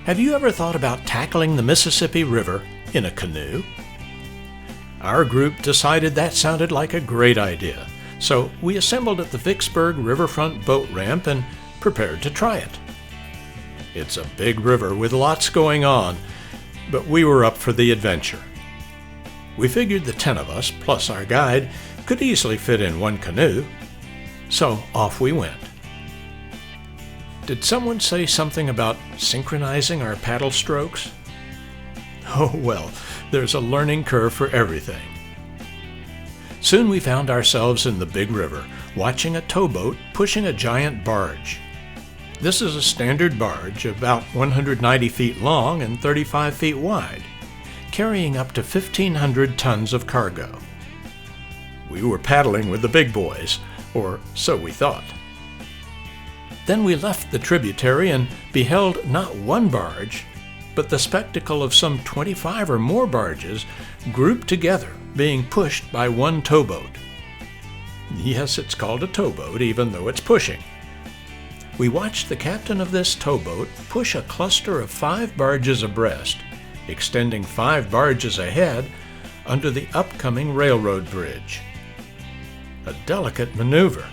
Have you ever thought about tackling the Mississippi River in a canoe? Our group decided that sounded like a great idea, so we assembled at the Vicksburg Riverfront boat ramp and prepared to try it. It's a big river with lots going on, but we were up for the adventure. We figured the 10 of us, plus our guide, could easily fit in one canoe, so off we went. Did someone say something about synchronizing our paddle strokes? Oh well, there's a learning curve for everything. Soon we found ourselves in the big river, watching a towboat pushing a giant barge. This is a standard barge about 190 feet long and 35 feet wide, carrying up to 1,500 tons of cargo. We were paddling with the big boys, or so we thought. Then we left the tributary and beheld not one barge, but the spectacle of some 25 or more barges grouped together, being pushed by one towboat. Yes, it's called a towboat, even though it's pushing. We watched the captain of this towboat push a cluster of 5 barges abreast, extending 5 barges ahead under the upcoming railroad bridge. A delicate maneuver.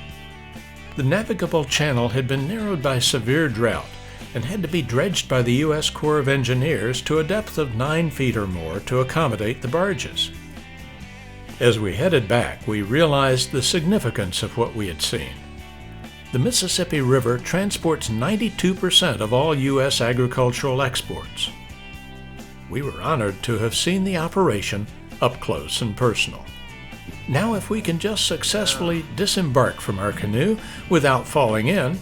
The navigable channel had been narrowed by severe drought and had to be dredged by the U.S. Corps of Engineers to a depth of 9 feet or more to accommodate the barges. As we headed back, we realized the significance of what we had seen. The Mississippi River transports 92% of all U.S. agricultural exports. We were honored to have seen the operation up close and personal. Now, if we can just successfully disembark from our canoe without falling in,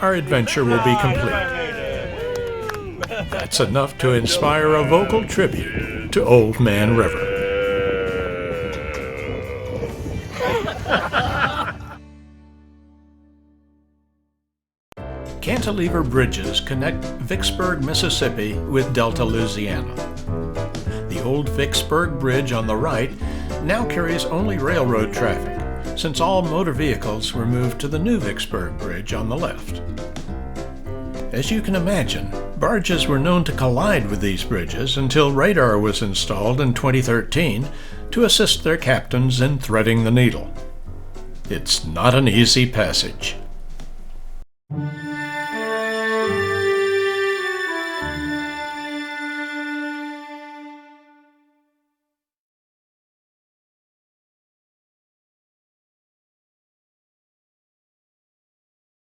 our adventure will be complete. That's enough to inspire a vocal tribute to Old Man River. Cantilever bridges connect Vicksburg, Mississippi with Delta, Louisiana. The old Vicksburg Bridge on the right now carries only railroad traffic, since all motor vehicles were moved to the new Vicksburg Bridge on the left. As you can imagine, barges were known to collide with these bridges until radar was installed in 2013 to assist their captains in threading the needle. It's not an easy passage.